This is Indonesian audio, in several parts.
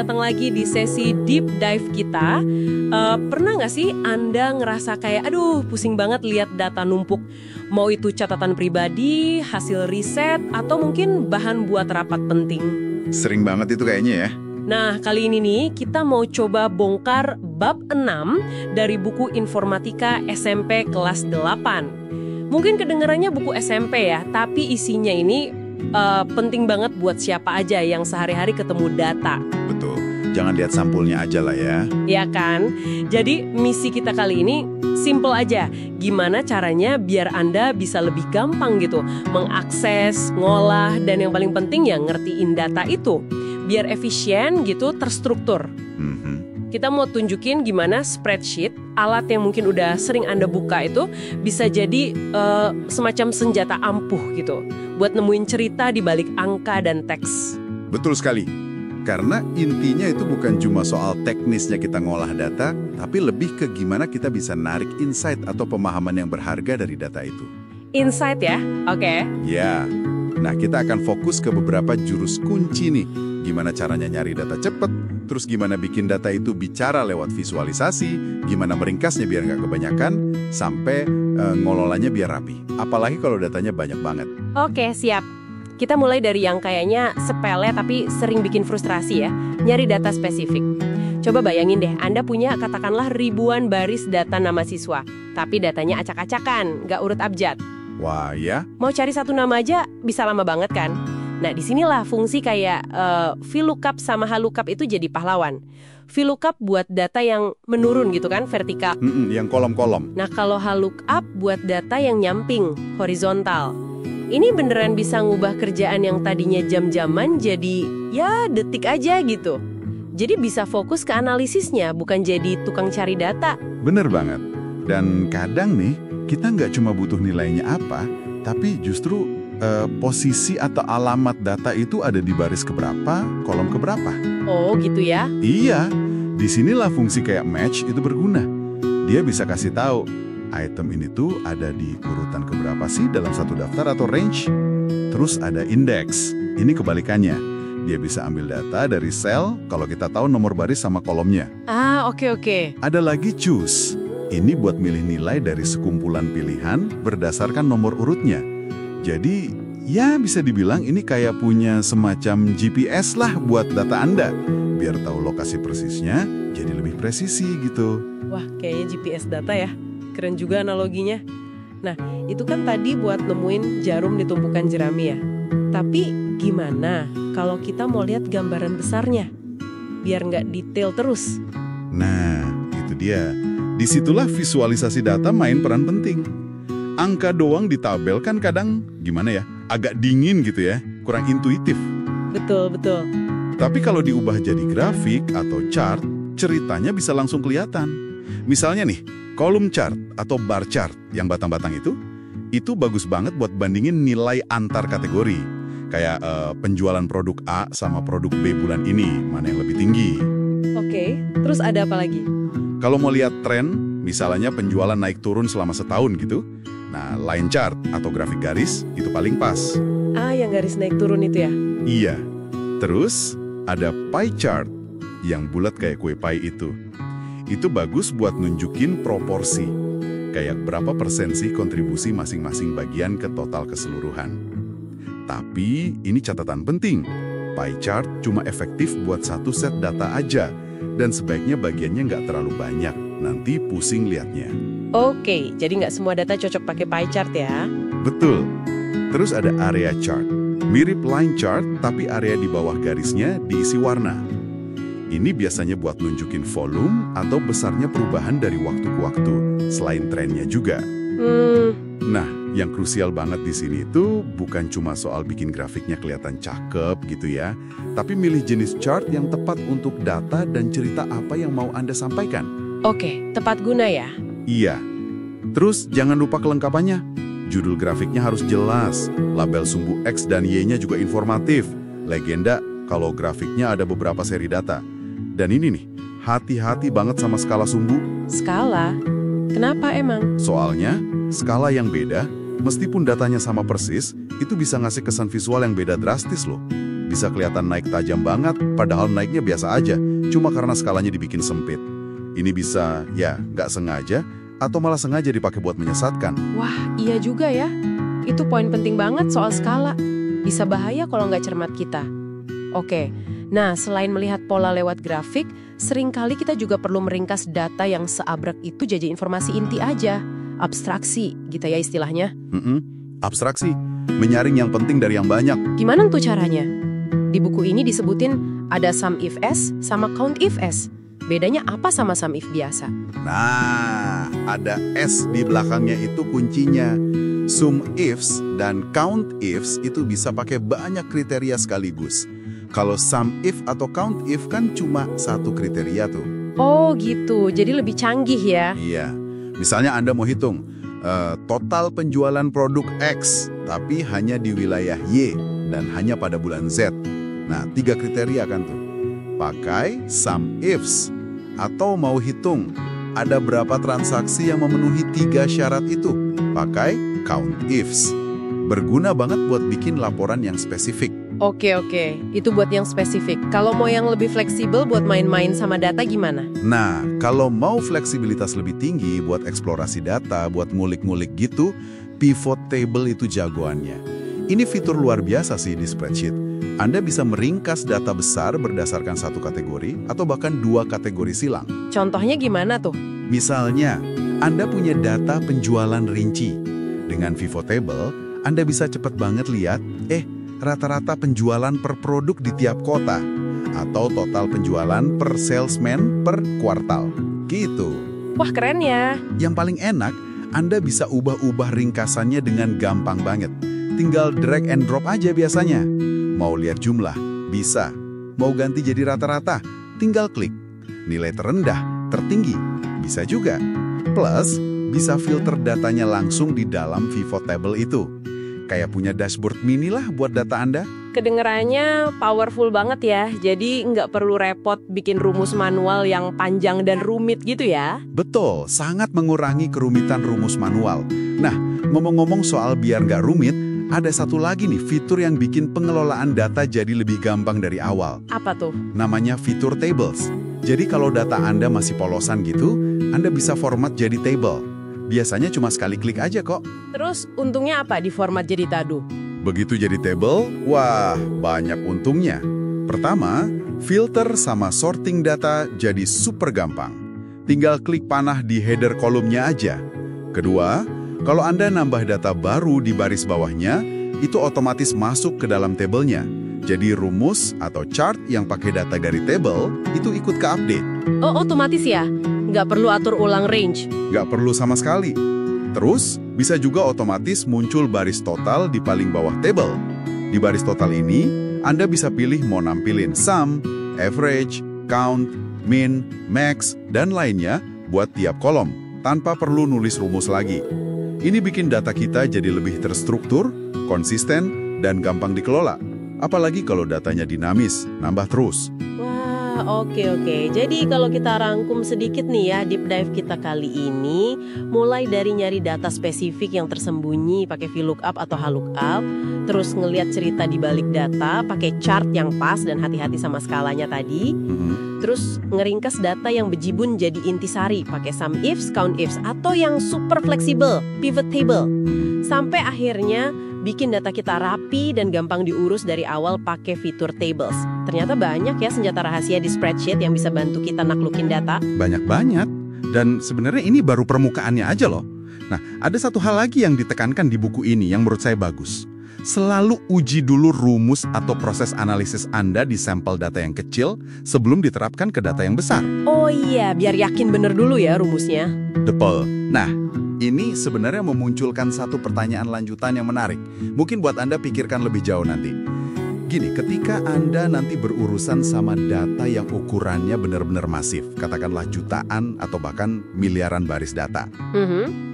datang lagi di sesi deep dive kita. Pernah nggak sih Anda ngerasa kayak, aduh pusing banget lihat data numpuk? Mau itu catatan pribadi, hasil riset, atau mungkin bahan buat rapat penting? Sering banget itu kayaknya ya. Nah, kali ini nih kita mau coba bongkar bab 6 dari buku Informatika SMP kelas 8. Mungkin kedengarannya buku SMP ya, tapi isinya ini penting banget buat siapa aja yang sehari-hari ketemu data. Betul, jangan lihat sampulnya aja lah ya. Ya kan? Jadi misi kita kali ini simple aja. Gimana caranya biar Anda bisa lebih gampang gitu mengakses, ngolah, dan yang paling penting ya ngertiin data itu. Biar efisien gitu, terstruktur. Kita mau tunjukin gimana spreadsheet, alat yang mungkin udah sering Anda buka itu bisa jadi semacam senjata ampuh gitu, buat nemuin cerita di balik angka dan teks. Betul sekali. Karena intinya itu bukan cuma soal teknisnya kita ngolah data, tapi lebih ke gimana kita bisa narik insight atau pemahaman yang berharga dari data itu. Insight ya? Oke. Ya, nah kita akan fokus ke beberapa jurus kunci nih. Gimana caranya nyari data cepat, terus gimana bikin data itu bicara lewat visualisasi, gimana meringkasnya biar nggak kebanyakan, sampai ngelolanya biar rapi. Apalagi kalau datanya banyak banget. Oke, siap. Kita mulai dari yang kayaknya sepele tapi sering bikin frustrasi ya, nyari data spesifik. Coba bayangin deh, Anda punya katakanlah ribuan baris data nama siswa, tapi datanya acak-acakan, nggak urut abjad. Wah, ya? Mau cari satu nama aja bisa lama banget kan? Nah, disinilah fungsi kayak VLOOKUP sama HLOOKUP itu jadi pahlawan. VLOOKUP buat data yang menurun gitu kan, vertikal. Yang kolom-kolom. Nah, kalau HLOOKUP buat data yang nyamping, horizontal. Ini beneran bisa ngubah kerjaan yang tadinya jam-jaman jadi ya detik aja gitu. Jadi bisa fokus ke analisisnya, bukan jadi tukang cari data. Bener banget. Dan kadang nih, kita nggak cuma butuh nilainya apa, tapi justru posisi atau alamat data itu ada di baris keberapa, kolom keberapa. Oh gitu ya? Iya, disinilah fungsi kayak match itu berguna. Dia bisa kasih tahu, item ini tuh ada di urutan keberapa sih dalam satu daftar atau range. Terus ada index, ini kebalikannya. Dia bisa ambil data dari sel kalau kita tahu nomor baris sama kolomnya. Ah, oke. Ada lagi choose, ini buat milih nilai dari sekumpulan pilihan berdasarkan nomor urutnya. Jadi, ya bisa dibilang ini kayak punya semacam GPS lah buat data Anda. Biar tahu lokasi persisnya, jadi lebih presisi gitu. Wah, kayaknya GPS data ya. Keren juga analoginya. Nah, itu kan tadi buat nemuin jarum di tumpukan jerami ya. Tapi gimana kalau kita mau lihat gambaran besarnya? Biar nggak detail terus. Nah, itu dia. Disitulah visualisasi data main peran penting. Angka doang di tabel kan kadang, gimana ya, agak dingin gitu ya, kurang intuitif. Betul. Tapi kalau diubah jadi grafik atau chart, ceritanya bisa langsung kelihatan. Misalnya nih, kolom chart atau bar chart yang batang-batang itu bagus banget buat bandingin nilai antar kategori. Kayak penjualan produk A sama produk B bulan ini, mana yang lebih tinggi. Oke, terus ada apa lagi? Kalau mau lihat tren, misalnya penjualan naik turun selama setahun gitu, nah, line chart atau grafik garis itu paling pas. Ah, yang garis naik turun itu ya? Iya. Terus ada pie chart yang bulat kayak kue pie itu. Itu bagus buat nunjukin proporsi. Kayak berapa persen sih kontribusi masing-masing bagian ke total keseluruhan. Tapi ini catatan penting. Pie chart cuma efektif buat satu set data aja. Dan sebaiknya bagiannya nggak terlalu banyak. Nanti pusing liatnya. Oke, jadi nggak semua data cocok pakai pie chart ya? Betul. Terus ada area chart. Mirip line chart, tapi area di bawah garisnya diisi warna. Ini biasanya buat nunjukin volume atau besarnya perubahan dari waktu ke waktu, selain trennya juga. Nah, yang krusial banget di sini itu bukan cuma soal bikin grafiknya kelihatan cakep gitu ya, tapi milih jenis chart yang tepat untuk data dan cerita apa yang mau Anda sampaikan. Oke, tepat guna ya? Iya. Terus jangan lupa kelengkapannya. Judul grafiknya harus jelas, label sumbu X dan Y-nya juga informatif. Legenda kalau grafiknya ada beberapa seri data. Dan ini nih, hati-hati banget sama skala sumbu. Skala? Kenapa emang? Soalnya, skala yang beda, meskipun datanya sama persis, itu bisa ngasih kesan visual yang beda drastis loh. Bisa kelihatan naik tajam banget, padahal naiknya biasa aja, cuma karena skalanya dibikin sempit. Ini bisa, ya, nggak sengaja, atau malah sengaja dipakai buat menyesatkan. Wah, iya juga ya. Itu poin penting banget soal skala. Bisa bahaya kalau nggak cermat kita. Oke, nah selain melihat pola lewat grafik, seringkali kita juga perlu meringkas data yang seabrek itu jadi informasi inti aja. Abstraksi, gitu ya istilahnya. Abstraksi, menyaring yang penting dari yang banyak. Gimana tuh caranya? Di buku ini disebutin ada sum if s sama count if s. Bedanya apa sama sum if biasa? Nah, ada S di belakangnya itu kuncinya. Sum ifs dan count ifs itu bisa pakai banyak kriteria sekaligus. Kalau sum if atau count if kan cuma satu kriteria tuh. Oh gitu, jadi lebih canggih ya? Iya, misalnya Anda mau hitung total penjualan produk X, tapi hanya di wilayah Y dan hanya pada bulan Z. Nah, 3 kriteria kan tuh. Pakai sum ifs. Atau mau hitung, ada berapa transaksi yang memenuhi 3 syarat itu? Pakai count ifs. Berguna banget buat bikin laporan yang spesifik. Oke, itu buat yang spesifik. Kalau mau yang lebih fleksibel buat main-main sama data gimana? Nah, kalau mau fleksibilitas lebih tinggi buat eksplorasi data, buat ngulik-ngulik gitu, pivot table itu jagoannya. Ini fitur luar biasa sih di spreadsheet. Anda bisa meringkas data besar berdasarkan satu kategori atau bahkan 2 kategori silang. Contohnya gimana tuh? Misalnya, Anda punya data penjualan rinci. Dengan pivot table, Anda bisa cepat banget lihat, rata-rata penjualan per produk di tiap kota, atau total penjualan per salesman per kuartal. Gitu. Wah, keren ya. Yang paling enak, Anda bisa ubah-ubah ringkasannya dengan gampang banget. Tinggal drag and drop aja biasanya. Mau lihat jumlah? Bisa. Mau ganti jadi rata-rata? Tinggal klik. Nilai terendah, tertinggi? Bisa juga. Plus, bisa filter datanya langsung di dalam pivot table itu. Kayak punya dashboard mini lah buat data Anda. Kedengerannya powerful banget ya. Jadi nggak perlu repot bikin rumus manual yang panjang dan rumit gitu ya. Betul, sangat mengurangi kerumitan rumus manual. Nah, ngomong-ngomong soal biar nggak rumit, ada satu lagi nih fitur yang bikin pengelolaan data jadi lebih gampang dari awal. Apa tuh? Namanya fitur tables. Jadi kalau data Anda masih polosan gitu, Anda bisa format jadi table. Biasanya cuma sekali klik aja kok. Terus untungnya apa di format jadi tado? Begitu jadi table, wah banyak untungnya. Pertama, filter sama sorting data jadi super gampang. Tinggal klik panah di header kolomnya aja. Kedua, kalau Anda nambah data baru di baris bawahnya, itu otomatis masuk ke dalam tabelnya. Jadi rumus atau chart yang pakai data dari table, itu ikut ke update. Oh, otomatis ya? Nggak perlu atur ulang range? Nggak perlu sama sekali. Terus, bisa juga otomatis muncul baris total di paling bawah table. Di baris total ini, Anda bisa pilih mau nampilin sum, average, count, min, max, dan lainnya buat tiap kolom, tanpa perlu nulis rumus lagi. Ini bikin data kita jadi lebih terstruktur, konsisten, dan gampang dikelola. Apalagi kalau datanya dinamis, nambah terus. Wah, oke. Jadi kalau kita rangkum sedikit nih ya, deep dive kita kali ini, mulai dari nyari data spesifik yang tersembunyi pakai VLOOKUP atau HLOOKUP, terus ngelihat cerita di balik data, pakai chart yang pas dan hati-hati sama skalanya tadi, terus ngeringkas data yang bejibun jadi intisari, pakai sum ifs, count ifs, atau yang super fleksibel, pivot table. Sampai akhirnya bikin data kita rapi dan gampang diurus dari awal pakai fitur tables. Ternyata banyak ya senjata rahasia di spreadsheet yang bisa bantu kita naklukin data. Banyak-banyak. Dan sebenarnya ini baru permukaannya aja loh. Nah, ada satu hal lagi yang ditekankan di buku ini yang menurut saya bagus. Selalu uji dulu rumus atau proses analisis Anda di sampel data yang kecil sebelum diterapkan ke data yang besar. Oh iya, biar yakin bener dulu ya rumusnya. Betul. Nah, ini sebenarnya memunculkan satu pertanyaan lanjutan yang menarik. Mungkin buat Anda pikirkan lebih jauh nanti. Gini, ketika Anda nanti berurusan sama data yang ukurannya benar-benar masif, katakanlah jutaan atau bahkan miliaran baris data,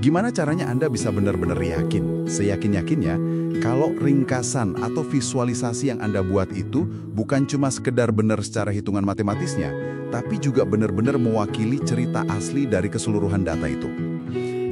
gimana caranya Anda bisa benar-benar yakin, seyakin-yakinnya, kalau ringkasan atau visualisasi yang Anda buat itu bukan cuma sekedar benar secara hitungan matematisnya, tapi juga benar-benar mewakili cerita asli dari keseluruhan data itu.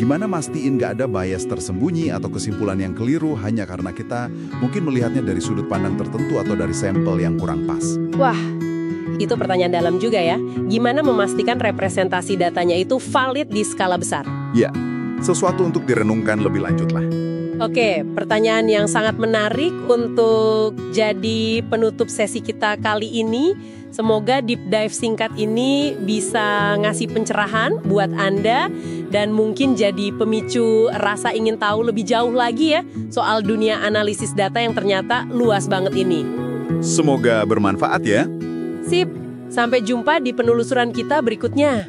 Gimana mastiin nggak ada bias tersembunyi atau kesimpulan yang keliru hanya karena kita mungkin melihatnya dari sudut pandang tertentu atau dari sampel yang kurang pas? Wah, itu pertanyaan dalam juga ya. Gimana memastikan representasi datanya itu valid di skala besar? Ya, sesuatu untuk direnungkan lebih lanjut lah. Oke, pertanyaan yang sangat menarik untuk jadi penutup sesi kita kali ini. Semoga deep dive singkat ini bisa ngasih pencerahan buat Anda dan mungkin jadi pemicu rasa ingin tahu lebih jauh lagi ya soal dunia analisis data yang ternyata luas banget ini. Semoga bermanfaat ya. Sip, sampai jumpa di penelusuran kita berikutnya.